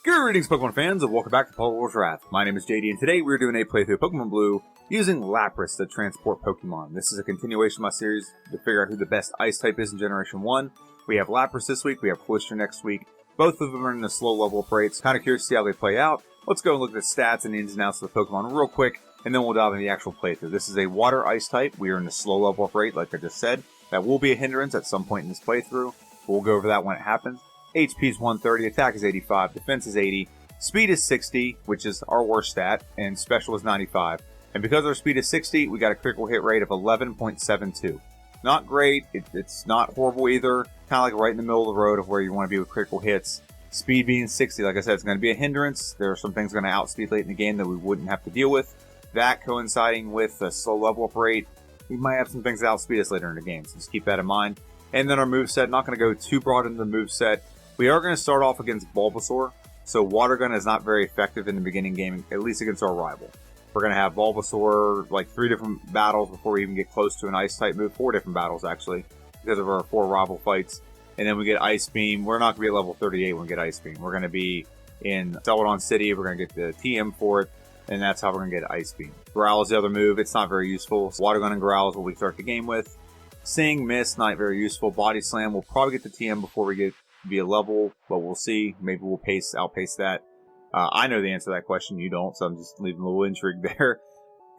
Greetings, Pokemon fans, and welcome back to Pokemon's Wrath. My name is JD, and today we're doing a playthrough of Pokémon Blue using Lapras to transport Pokemon. This is a continuation of my series to figure out who the best Ice-type is in Generation 1. We have Lapras this week, we have Cloyster next week. Both of them are in the slow level up rates. Kind of curious to see how they play out. Let's go and look at the stats and ins and outs of the Pokemon real quick, and then we'll dive into the actual playthrough. This is a Water Ice type. We are in the slow level up rate, like I just said. That will be a hindrance at some point in this playthrough. We'll go over that when it happens. HP is 130, attack is 85, defense is 80. Speed is 60, which is our worst stat, and special is 95. And because our speed is 60, we got a critical hit rate of 11.72. Not great, it's not horrible either. Kind of like right in the middle of the road of where you want to be with critical hits. Speed being 60, like I said, it's going to be a hindrance. There are some things going to outspeed late in the game that we wouldn't have to deal with. That coinciding with a slow level up rate, we might have some things that outspeed us later in the game, so just keep that in mind. And then our moveset, not going to go too broad into the moveset. We are going to start off against Bulbasaur. So Water Gun is not very effective in the beginning game, at least against our rival. We're going to have Bulbasaur, like 3 different battles before we even get close to an Ice-type move. 4 different battles, actually, because of our 4 rival fights. And then we get Ice Beam. We're not going to be at level 38 when we get Ice Beam. We're going to be in Celadon City. We're going to get the TM for it, and that's how we're going to get Ice Beam. Growl is the other move. It's not very useful. So Water Gun and Growl is what we start the game with. Sing, Miss, not very useful. Body Slam, we'll probably get the TM before we get be a level, but we'll see. Maybe we'll outpace that. I know the answer to that question. You don't, so I'm just leaving a little intrigue there.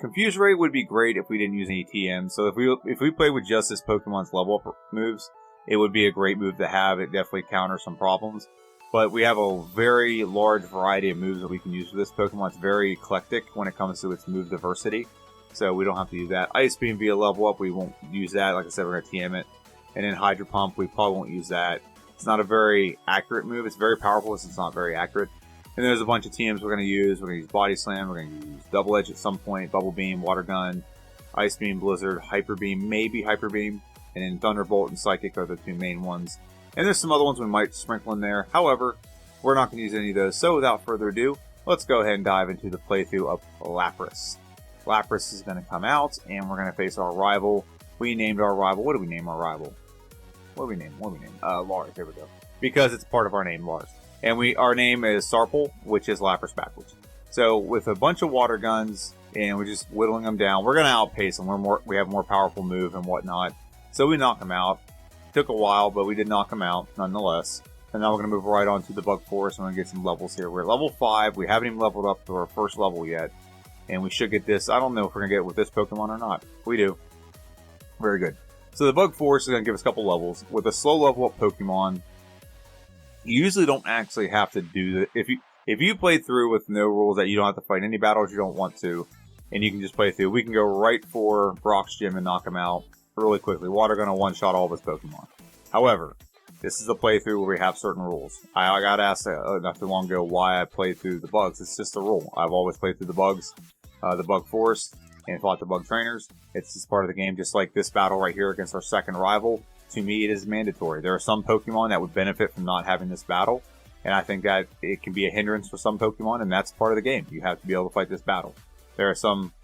Confuse Ray would be great if we didn't use any TM. So if we play with just this Pokemon's level up moves, it would be a great move to have. It definitely counters some problems. But we have a very large variety of moves that we can use with this Pokemon. It's very eclectic when it comes to its move diversity. So we don't have to use that. Ice Beam via level up, we won't use that. Like I said, we're going to TM it. And then Hydro Pump, we probably won't use that. It's not a very accurate move. It's very powerful, so it's not very accurate. And there's a bunch of TMs we're going to use. We're going to use Body Slam. We're going to use Double Edge at some point. Bubble Beam, Water Gun, Ice Beam, Blizzard, Hyper Beam, maybe Hyper Beam. And then Thunderbolt and Psychic are the 2 main ones. And there's some other ones we might sprinkle in there. However, we're not going to use any of those. So without further ado, let's go ahead and dive into the playthrough of Lapras. Lapras is going to come out, and we're going to face our rival. We named our rival. What do we name our rival? What do we name? Lars. There we go. Because it's part of our name, Lars. And our name is Sarple, which is Lapras backwards. So with a bunch of water guns, and we're just whittling them down, we're going to outpace them. We have more powerful move and whatnot. So we knock them out. Took a while, but we did knock them out nonetheless. And now we're going to move right on to the Bug Forest. I'm going to get some levels here. We're at level 5. We haven't even leveled up to our first level yet. And we should get this. I don't know if we're going to get it with this Pokemon or not. We do. Very good. So the Bug Forest is going to give us a couple levels. With a slow level up Pokemon, you usually don't actually have to do that. If you play through with no rules that you don't have to fight any battles you don't want to, and you can just play through, we can go right for Brock's Gym and knock him out really quickly. Water Gun to one-shot all of his Pokemon. However, this is a playthrough where we have certain rules. I got asked not too long ago why I played through the bugs. It's just a rule. I've always played through the bugs, the Bug Forest, and fought the bug trainers. It's just part of the game, just like this battle right here against our second rival. To me, it is mandatory. There are some Pokemon that would benefit from not having this battle, and I think that it can be a hindrance for some Pokemon, and that's part of the game. You have to be able to fight this battle. There are some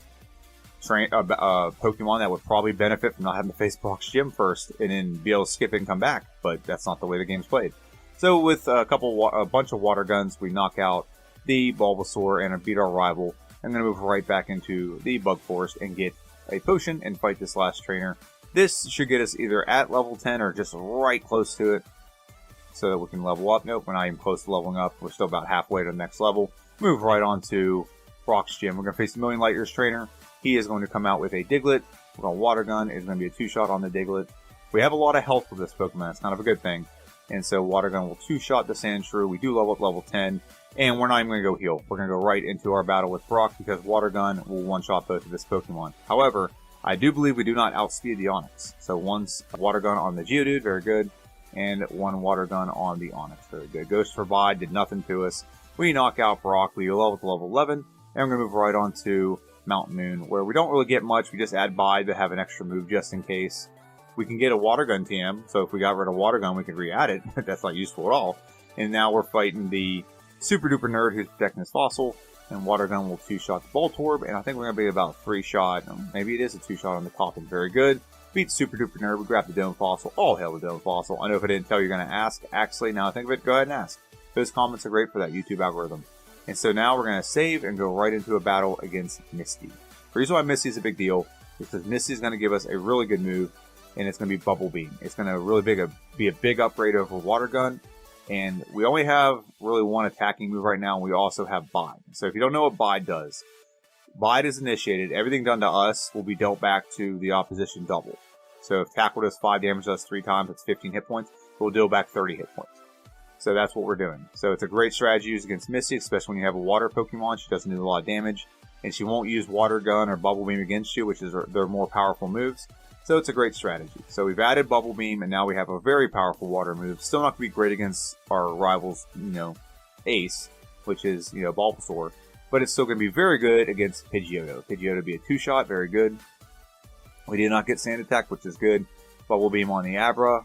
Pokemon that would probably benefit from not having to face Brock's Gym first, and then be able to skip it and come back, but that's not the way the game's played. So with a bunch of water guns, we knock out the Bulbasaur and beat our rival. I'm going to move right back into the Bug Forest and get a potion and fight this last trainer. This should get us either at level 10 or just right close to it so that we can level up. Nope, we're not even close to leveling up. We're still about halfway to the next level. Move right on to Brock's Gym. We're going to face the Million Light Years trainer. He is going to come out with a Diglett. We're going to Water Gun. It's going to be a 2-shot on the Diglett. We have a lot of health with this Pokemon. It's kind of a good thing. And so Water Gun will 2-shot the Sandshrew. We do level up level 10. And we're not even going to go heal. We're going to go right into our battle with Brock because Water Gun will one-shot both of this Pokemon. However, I do believe we do not outspeed the Onix. So one's Water Gun on the Geodude, very good. And one Water Gun on the Onix, very good. Ghost Provide did nothing to us. We knock out Brock. We level to level 11. And we're going to move right on to Mountain Moon, where we don't really get much. We just add Bide to have an extra move just in case. We can get a Water Gun TM. So if we got rid of Water Gun, we could re-add it. That's not useful at all. And now we're fighting the Super Duper Nerd who's protecting his fossil, and Water Gun will 2-shot the Voltorb, and I think we're going to be about a 3-shot, maybe it is a 2-shot on the Coffin, very good. Beat Super Duper Nerd, we grab the Dome Fossil, all hail the Dome Fossil. I know if I didn't tell you, you're going to ask, actually, now I think of it, go ahead and ask. Those comments are great for that YouTube algorithm. And so now we're going to save and go right into a battle against Misty. The reason why Misty is a big deal is because Misty is going to give us a really good move, and it's going to be Bubble Beam. It's going to really be a big upgrade over Water Gun, and we only have really one attacking move right now, and we also have Bide. So if you don't know what Bide does, Bide is initiated. Everything done to us will be dealt back to the opposition double. So if Tackle does 5 damage to us 3 times, that's 15 hit points. We'll deal back 30 hit points. So that's what we're doing. So it's a great strategy used against Misty, especially when you have a water Pokemon. She doesn't do a lot of damage, and she won't use Water Gun or Bubble Beam against you, which is their more powerful moves. So it's a great strategy. So we've added Bubble Beam, and now we have a very powerful water move. Still not going to be great against our rivals, Ace, which is, Bulbasaur. But it's still going to be very good against Pidgeotto. Pidgeotto would be a 2-shot, very good. We did not get Sand Attack, which is good. Bubble Beam on the Abra,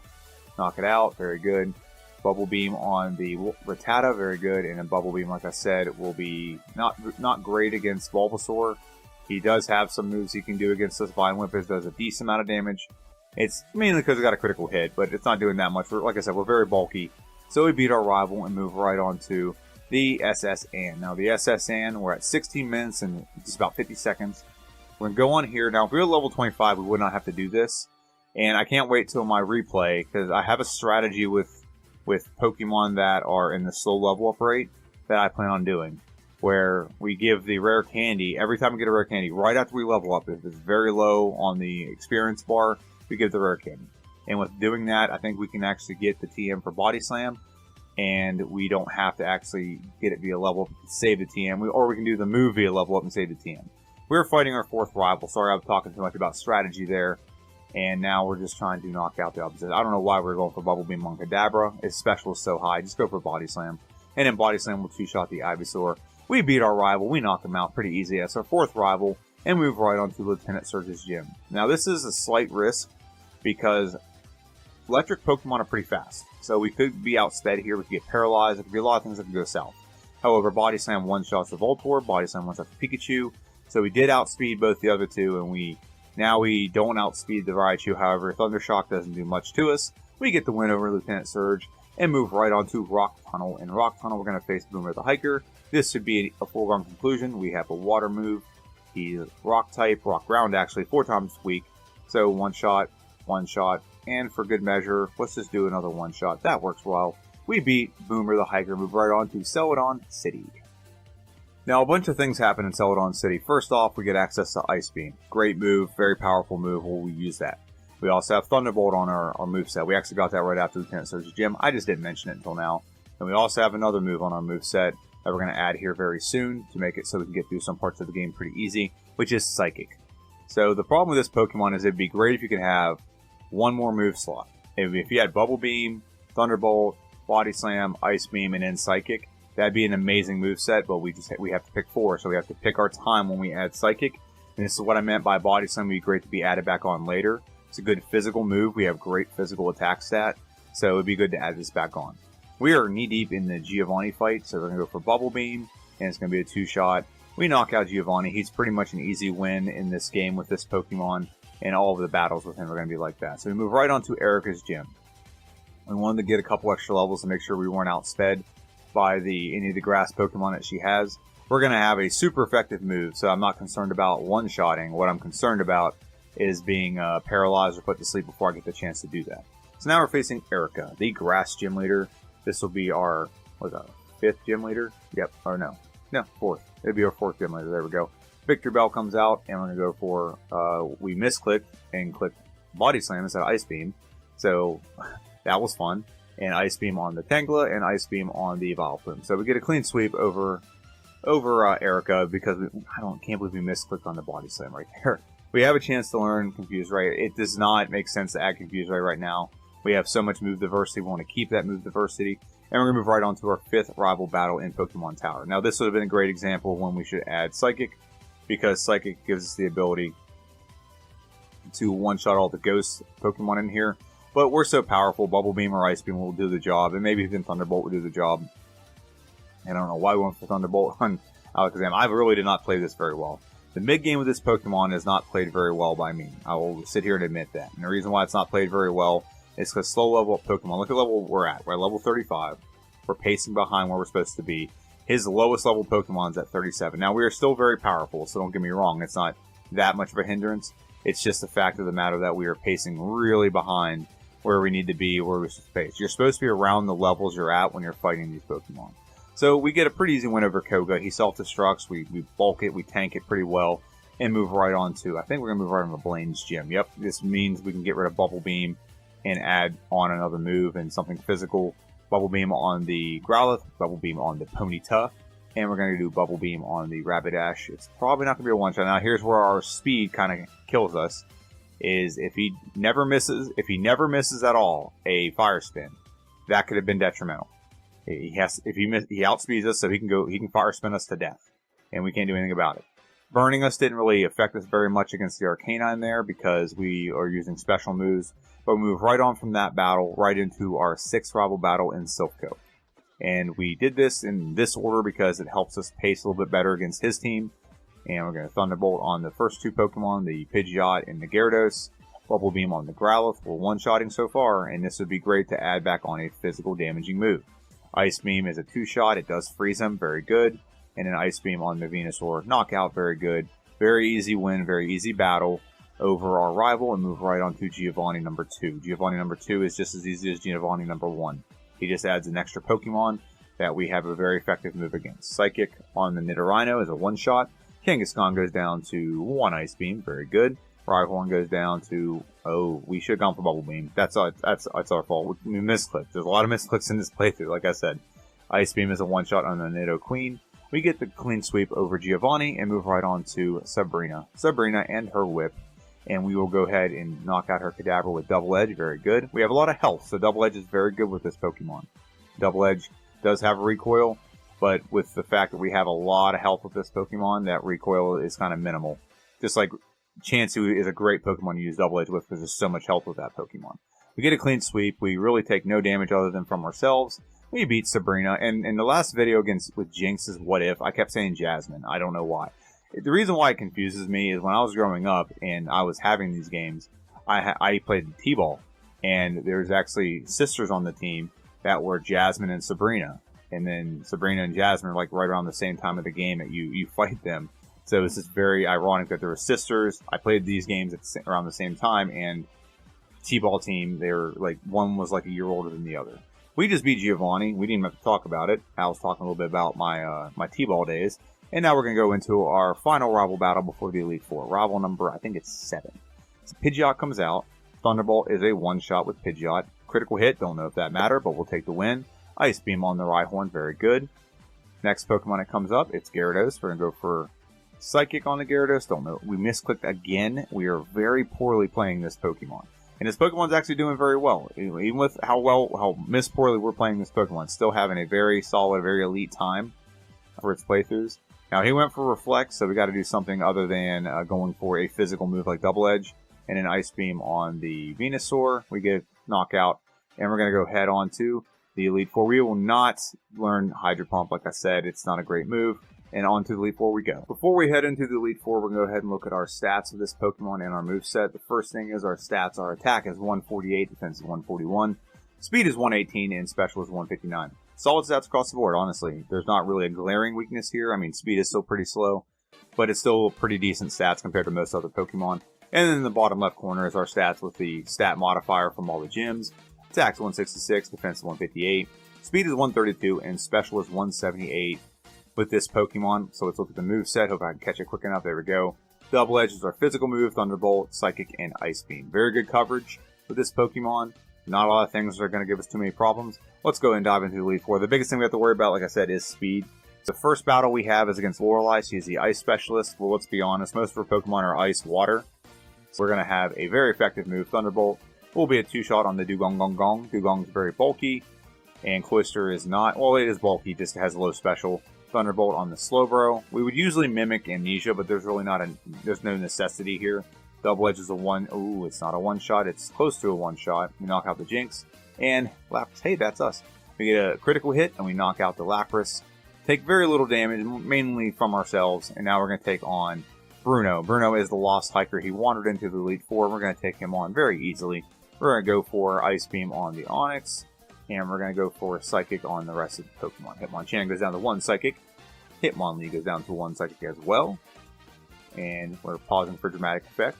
knock it out, very good. Bubble Beam on the Rattata, very good. And then Bubble Beam, like I said, will be not great against Bulbasaur. He does have some moves he can do against us. Vine Whippers does a decent amount of damage. It's mainly because it got a critical hit, but it's not doing that much. Like I said, we're very bulky. So we beat our rival and move right on to the SS Ann. Now the SS Ann, we're at 16 minutes and just about 50 seconds. We're going to go on here. Now if we were level 25, we would not have to do this. And I can't wait till my replay, because I have a strategy with Pokemon that are in the slow level up rate that I plan on doing, where we give the rare candy, every time we get a rare candy, right after we level up, if it's very low on the experience bar, we give the rare candy. And with doing that, I think we can actually get the TM for Body Slam, and we don't have to actually get it via level up and save the TM, or we can do the move via level up and save the TM. We're fighting our 4th rival. Sorry I was talking too much about strategy there. And now we're just trying to knock out the opposite. I don't know why we're going for Bubble Beam on Kadabra. His special is so high. Just go for Body Slam. And then Body Slam will 2-shot the Ivysaur. We beat our rival. We knock him out pretty easy. That's our 4th rival. And move right on to Lieutenant Surge's gym. Now this is a slight risk because electric Pokemon are pretty fast. So we could be outsped here. We could get paralyzed. There could be a lot of things that could go south. However, Body Slam 1-shots the Voltorb. Body Slam 1-shots the Pikachu. So we did outspeed both the other two, and now we don't outspeed the Raichu. However, Thundershock doesn't do much to us. We get the win over Lieutenant Surge and move right on to Rock Tunnel. In Rock Tunnel, we're going to face Boomer the Hiker. This should be a foregone conclusion. We have a water move. He's Rock type, Rock Ground actually, 4 times weak. So 1-shot, 1-shot, and for good measure, let's just do another 1-shot. That works well. We beat Boomer the Hiker, move right on to Celadon City. Now, a bunch of things happen in Celadon City. First off, we get access to Ice Beam. Great move, very powerful move. We'll use that. We also have Thunderbolt on our moveset. We actually got that right after Lieutenant Surge's gym. I just didn't mention it until now. And we also have another move on our moveset that we're going to add here very soon to make it so we can get through some parts of the game pretty easy, which is Psychic. So the problem with this Pokemon is it'd be great if you could have one more move slot. If you had Bubble Beam, Thunderbolt, Body Slam, Ice Beam, and then Psychic, that'd be an amazing moveset, but we have to pick 4, so we have to pick our time when we add Psychic. And this is what I meant by Body Slam would be great to be added back on later. It's a good physical move. We have great physical attack stat, so it would be good to add this back on. We are knee-deep in the Giovanni fight, so we're going to go for Bubble Beam, and it's going to be a 2-shot. We knock out Giovanni. He's pretty much an easy win in this game with this Pokemon, and all of the battles with him are going to be like that. So we move right on to Erica's gym. We wanted to get a couple extra levels to make sure we weren't outsped by any of the grass Pokemon that she has. We're going to have a super effective move, so I'm not concerned about one-shotting. What I'm concerned about is being paralyzed or put to sleep before I get the chance to do that. So now we're facing Erica, the grass gym leader. This will be our, 5th gym leader? Yep, or no, 4th. It'll be our 4th gym leader, there we go. Victor Bell comes out, and we're going to go for, we misclicked and clicked Body Slam instead of Ice Beam. So that was fun. And Ice Beam on the Tangela, and Ice Beam on the Vileplume. So we get a clean sweep over Erica, because can't believe we misclicked on the Body Slam right there. We have a chance to learn Confuse Ray. It does not make sense to add Confuse Ray right now. We have so much move diversity. We want to keep that move diversity. And we're going to move right on to our 5th rival battle in Pokemon Tower. Now, this would have been a great example of when we should add Psychic, because Psychic gives us the ability to one-shot all the ghost Pokemon in here. But we're so powerful, Bubble Beam or Ice Beam will do the job, and maybe even Thunderbolt will do the job. And I don't know why we went for Thunderbolt on Alakazam. I really did not play this very well. The mid-game with this Pokemon is not played very well by me. I will sit here and admit that. And the reason why it's not played very well is because slow level up Pokemon. Look at level we're at. We're at level 35. We're pacing behind where we're supposed to be. His lowest level Pokemon's at 37. Now, we are still very powerful, so don't get me wrong. It's not that much of a hindrance. It's just the fact of the matter that we are pacing really behind where we need to be, where we're supposed to pace. You're supposed to be around the levels you're at when you're fighting these Pokemon. So we get a pretty easy win over Koga. He self-destructs. We bulk it. We tank it pretty well. And move right on to, I think we're going to move right on to Blaine's gym. Yep, this means we can get rid of Bubble Beam and add on another move and something physical. Bubble Beam on the Growlithe, Bubble Beam on the Ponyta, and we're going to do Bubble Beam on the Rapidash. It's probably not going to be a one-shot. Now, here's where our speed kind of kills us, is if he never misses at all a Fire Spin, that could have been detrimental. He outspeeds us, so he can Fire Spin us to death, and we can't do anything about it. Burning us didn't really affect us very much against the Arcanine there because we are using special moves. But we move right on from that battle right into our 6th rival battle in Silph. And we did this in this order because it helps us pace a little bit better against his team. And we're going to Thunderbolt on the first 2 Pokemon, the Pidgeot and the Gyarados. Bubble Beam on the Growlithe. We're one-shotting so far, and this would be great to add back on a physical damaging move. Ice Beam is a 2-shot. It does freeze him. Very good. And an Ice Beam on the Venusaur. Knockout, very good. Very easy win, very easy battle over our rival, and move right on to Giovanni number 2. Giovanni number 2 is just as easy as Giovanni number 1. He just adds an extra Pokemon that we have a very effective move against. Psychic on the Nidorino is a 1-shot. Kangaskhan goes down to 1 Ice Beam, very good. Rhyhorn goes down to, oh, we should have gone for Bubble Beam. That's our fault. We misclicked. There's a lot of misclicks in this playthrough, like I said. Ice Beam is a 1-shot on the Nidoqueen. We get the clean sweep over Giovanni and move right on to Sabrina. Sabrina and her whip. And we will go ahead and knock out her Kadabra with Double Edge. Very good. We have a lot of health, so Double Edge is very good with this Pokemon. Double Edge does have a recoil, but with the fact that we have a lot of health with this Pokemon, that recoil is kind of minimal. Just like Chansey is a great Pokemon to use Double Edge with because there's so much health with that Pokemon. We get a clean sweep. We really take no damage other than from ourselves. We beat Sabrina, and in the last video with Jinx's What If, I kept saying Jasmine. I don't know why. The reason why it confuses me is when I was growing up and I was having these games, I played T-Ball, and there's actually sisters on the team that were Jasmine and Sabrina, and then Sabrina and Jasmine are like right around the same time of the game that you fight them. So it's just very ironic that they were sisters. I played these games around the same time, and T-Ball team, they were like, one was like a year older than the other. We just beat Giovanni. We didn't have to talk about it. I was talking a little bit about my T-Ball days. And now we're going to go into our final rival battle before the Elite Four. Rival number, I think it's 7. So Pidgeot comes out. Thunderbolt is a 1-shot with Pidgeot. Critical hit, don't know if that matters, but we'll take the win. Ice Beam on the Rhyhorn, very good. Next Pokemon that comes up, it's Gyarados. We're going to go for Psychic on the Gyarados. Don't know. We misclicked again. We are very poorly playing this Pokemon. And this Pokemon's actually doing very well. Even with how poorly we're playing this Pokemon, still having a very solid, very elite time for its playthroughs. Now, he went for Reflect, so we got to do something other than going for a physical move like Double Edge and an Ice Beam on the Venusaur. We get Knockout, and we're going to go head on to the Elite Four. We will not learn Hydro Pump, like I said. It's not a great move. And on to the Elite Four we go. Before we head into the Elite Four, we're going to go ahead and look at our stats of this Pokemon and our moveset. The first thing is our stats. Our attack is 148, defense is 141, speed is 118, and special is 159. Solid stats across the board, honestly. There's not really a glaring weakness here. I mean, speed is still pretty slow, but it's still pretty decent stats compared to most other Pokemon. And then in the bottom left corner is our stats with the stat modifier from all the gyms. Attack's 166, defense is 158, speed is 132, and special is 178 with this Pokemon. So let's look at the moveset. Hope I can catch it quick enough. There we go. Double Edge is our physical move, Thunderbolt, Psychic, and Ice Beam. Very good coverage with this Pokemon. Not a lot of things are going to give us too many problems. Let's go ahead and dive into the Elite Four. The biggest thing we have to worry about, like I said, is speed. The first battle we have is against Lorelei. She's the Ice Specialist. Well, let's be honest, most of her Pokemon are Ice Water. So we're going to have a very effective move, Thunderbolt. Will be a 2-shot on the Dugong Gong Gong. Dugong's very bulky, and Cloyster is not. Well, it is bulky, just has a low special. Thunderbolt on the Slowbro. We would usually mimic Amnesia, but there's really there's no necessity here. Double Edge is a 1. Ooh, it's not a 1-shot. It's close to a 1-shot. We knock out the Jinx. And Lapras, hey, that's us. We get a critical hit, and we knock out the Lapras. Take very little damage, mainly from ourselves. And now we're going to take on Bruno. Bruno is the Lost Hiker. He wandered into the Elite Four. We're going to take him on very easily. We're going to go for Ice Beam on the Onix. And we're going to go for Psychic on the rest of the Pokemon. Hitmonchan goes down to 1 Psychic. Hitmonlee goes down to 1 Psychic as well. And we're pausing for dramatic effect.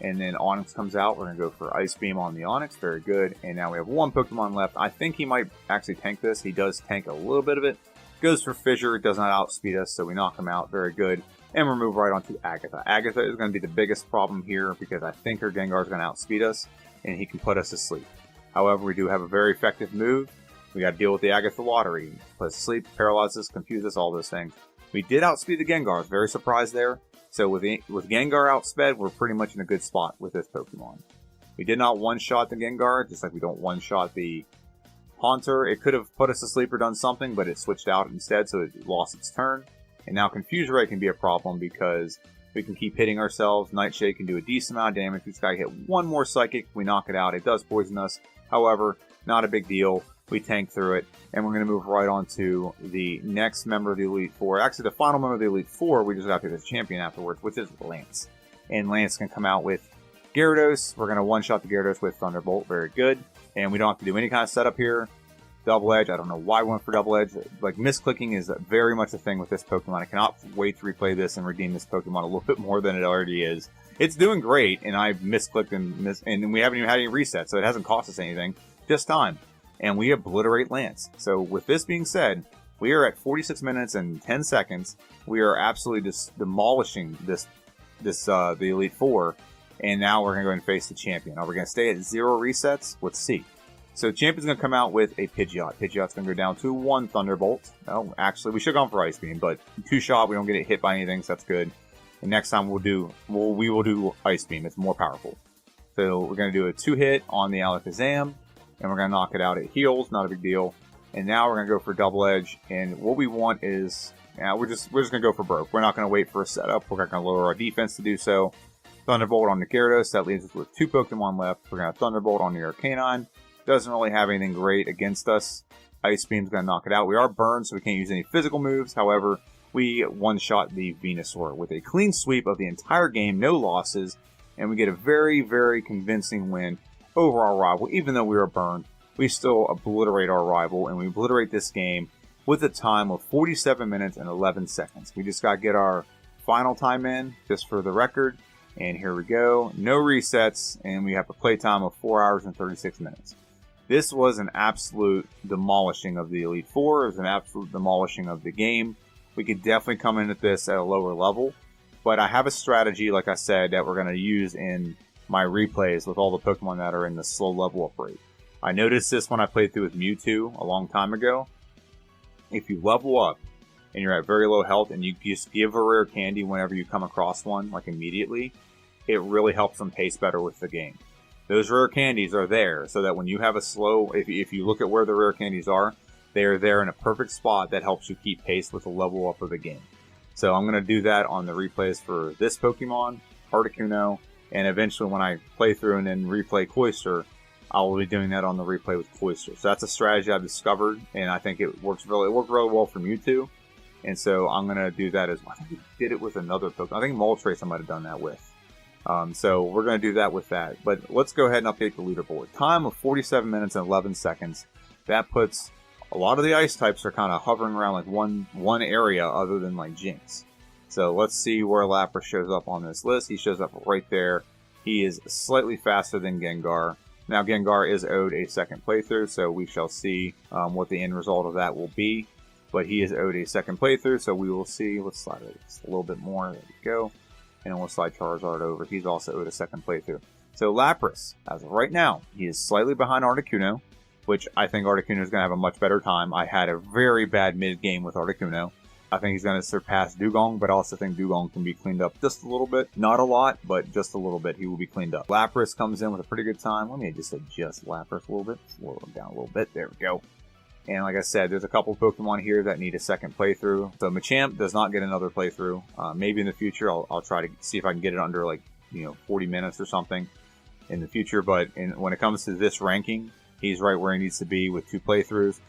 And then Onix comes out. We're going to go for Ice Beam on the Onix. Very good. And now we have 1 Pokemon left. I think he might actually tank this. He does tank a little bit of it. Goes for Fissure. Does not outspeed us, so we knock him out. Very good. And we're moved right on to Agatha. Agatha is going to be the biggest problem here because I think her Gengar is going to outspeed us. And he can put us to sleep. However, we do have a very effective move. We got to deal with the Agatha Lottery. Put us to sleep, paralyze us, confuse us, all those things. We did outspeed the Gengar. I was very surprised there. So with Gengar outsped, we're pretty much in a good spot with this Pokemon. We did not one-shot the Gengar, just like we don't one-shot the Haunter. It could have put us to sleep or done something, but it switched out instead, so it lost its turn. And now Confuse Ray can be a problem because we can keep hitting ourselves. Nightshade can do a decent amount of damage. We just gotta hit 1 more Psychic. We knock it out. It does poison us. However, not a big deal. We tank through it, and we're going to move right on to the next member of the Elite Four. Actually, the final member of the Elite Four, we just got to the champion afterwards, which is Lance. And Lance can come out with Gyarados. We're going to one-shot the Gyarados with Thunderbolt. Very good. And we don't have to do any kind of setup here. Double Edge. I don't know why we went for Double Edge. Like, misclicking is very much a thing with this Pokemon. I cannot wait to replay this and redeem this Pokemon a little bit more than it already is. It's doing great, and I've misclicked and we haven't even had any resets, so it hasn't cost us anything. Just time. And we obliterate Lance. So with this being said, we are at 46 minutes and 10 seconds. We are absolutely just demolishing the Elite Four. And now we're going to go and face the champion. Are we going to stay at 0 resets? Let's see. So the champion's going to come out with a Pidgeot. Pidgeot's going to go down to 1 Thunderbolt. Oh, actually, we should have gone for Ice Beam, but 2-shot, we don't get it hit by anything, so that's good. And next time we will do Ice Beam. It's more powerful. So we're going to do a 2-hit on the Alakazam. And we're going to knock it out. It heals, not a big deal. And now we're going to go for Double Edge. And what we want is, we're just going to go for broke. We're not going to wait for a setup. We're not going to lower our defense to do so. Thunderbolt on the Gyarados. That leaves us with 2 Pokemon left. We're going to Thunderbolt on the Arcanine. Doesn't really have anything great against us. Ice Beam's going to knock it out. We are burned, so we can't use any physical moves. However, we one-shot the Venusaur with a clean sweep of the entire game. No losses. And we get a very, very convincing win over our rival. Even though we were burned, we still obliterate our rival, and we obliterate this game with a time of 47 minutes and 11 seconds. We just got to get our final time in, just for the record, and here we go. No resets, and we have a play time of 4 hours and 36 minutes. This was an absolute demolishing of the Elite Four. It was an absolute demolishing of the game. We could definitely come in at this at a lower level, but I have a strategy, like I said, that we're going to use in my replays with all the Pokemon that are in the slow level up rate. I noticed this when I played through with Mewtwo a long time ago. If you level up and you're at very low health and you just give a rare candy whenever you come across one, like immediately, it really helps them pace better with the game. Those rare candies are there so that when you have a slow, if you look at where the rare candies are, they are there in a perfect spot that helps you keep pace with the level up of the game. So I'm going to do that on the replays for this Pokemon, Articuno, and eventually when I play through and then replay Cloyster, I will be doing that on the replay with Cloyster. So that's a strategy I've discovered, and I think it worked really well for Mewtwo. And so I'm going to do that as well. I think we did it with another Pokemon. I think Moltres I might have done that with. So we're going to do that with that. But let's go ahead and update the leaderboard. Time of 47 minutes and 11 seconds. That puts a lot of the ice types are kind of hovering around like one area other than like Jinx. So let's see where Lapras shows up on this list. He shows up right there. He is slightly faster than Gengar. Now Gengar is owed a second playthrough, so we shall see what the end result of that will be. But he is owed a second playthrough, so we will see. Let's slide it just a little bit more. There we go. And we'll slide Charizard over. He's also owed a second playthrough. So Lapras, as of right now, he is slightly behind Articuno, which I think Articuno is going to have a much better time. I had a very bad mid-game with Articuno. I think he's going to surpass Dugong, but I also think Dugong can be cleaned up just a little bit. Not a lot, but just a little bit. He will be cleaned up. Lapras comes in with a pretty good time. Let me just adjust Lapras a little bit. Slow him down a little bit. There we go. And like I said, there's a couple Pokemon here that need a second playthrough. So Machamp does not get another playthrough. Maybe in the future, I'll try to see if I can get it under 40 minutes or something in the future. But when it comes to this ranking, he's right where he needs to be with 2 playthroughs.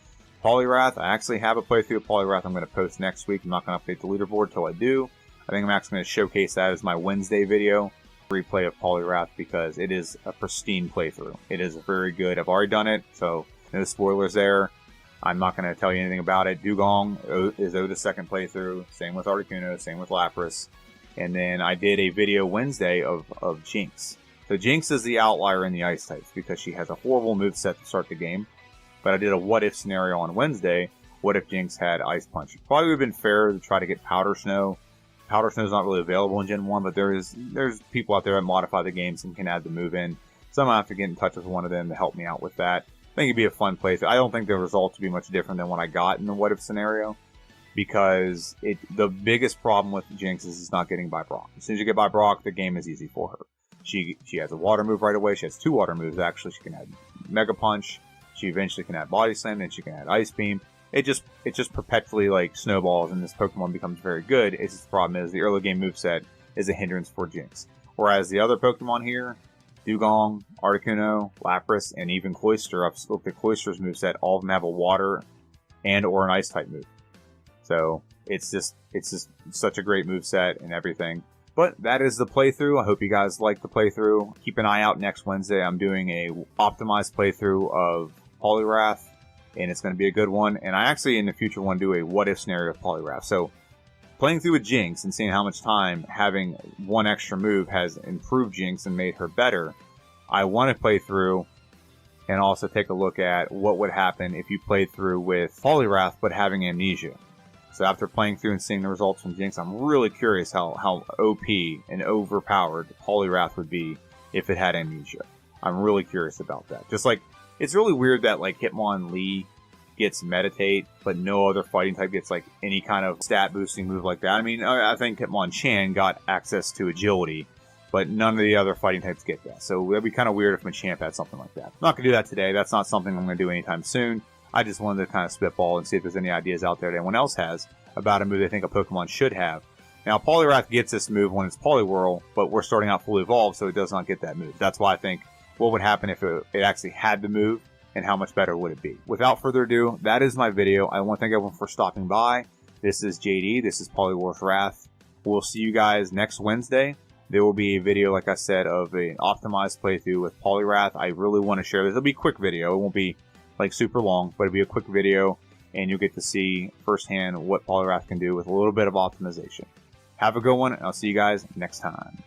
Poliwrath, I actually have a playthrough of Poliwrath I'm going to post next week. I'm not going to update the leaderboard until I do. I think I'm actually going to showcase that as my Wednesday video replay of Poliwrath because it is a pristine playthrough. It is very good. I've already done it, so No spoilers there. I'm not going to tell you anything about it. Dugong is Oda's second playthrough. Same with Articuno, same with Lapras. And then I did a video Wednesday of Jinx. So Jinx is the outlier in the Ice types because she has a horrible moveset to start the game. But I did a what-if scenario on Wednesday. What if Jinx had Ice Punch? Probably would have been fair to try to get Powder Snow. Powder Snow is not really available in Gen 1, but there's people out there that modify the games and can add the move in. So I'm going to have to get in touch with one of them to help me out with that. I think it'd be a fun playthrough. I don't think the results would be much different than what I got in the what-if scenario. Because the biggest problem with Jinx is not getting by Brock. As soon as you get by Brock, the game is easy for her. She has a water move right away. She has 2 water moves, actually. She can add Mega Punch. She eventually can add Body Slam, then she can add Ice Beam. It just perpetually like snowballs, and this Pokemon becomes very good. It's just the problem is the early game moveset is a hindrance for Jinx. Whereas the other Pokemon here, Dugong, Articuno, Lapras, and even Cloyster, I've looked at Cloyster's moveset, all of them have a water and or an Ice type move. So it's just such a great moveset and everything. But that is the playthrough. I hope you guys like the playthrough. Keep an eye out next Wednesday. I'm doing a optimized playthrough of Poliwrath, and it's going to be a good one. And I actually in the future want to do a what if scenario of Poliwrath. So playing through with Jinx and seeing how much time having one extra move has improved Jinx and made her better, I want to play through and also take a look at what would happen if you played through with Poliwrath but having amnesia. So after playing through and seeing the results from Jinx, I'm really curious how OP and overpowered Poliwrath would be if it had amnesia. I'm really curious about that. Just like, it's really weird that like Hitmonlee gets Meditate, but no other fighting type gets like any kind of stat boosting move like that. I mean, I think Hitmonchan got access to Agility, but none of the other fighting types get that. So that'd be kind of weird if Machamp had something like that. I'm not going to do that today. That's not something I'm going to do anytime soon. I just wanted to kind of spitball and see if there's any ideas out there that anyone else has about a move they think a Pokemon should have. Now, Poliwrath gets this move when it's Poliwhirl, but we're starting out fully evolved, so it does not get that move. That's why I think what would happen if it actually had the move, and how much better would it be. Without further ado, that is my video. I want to thank everyone for stopping by. This is JD. This is Poliwrath Wrath. We'll see you guys next Wednesday. There will be a video, like I said, of an optimized playthrough with Poliwrath. I really want to share this. It'll be a quick video. It won't be like super long, but it'll be a quick video, and you'll get to see firsthand what Poliwrath can do with a little bit of optimization. Have a good one, and I'll see you guys next time.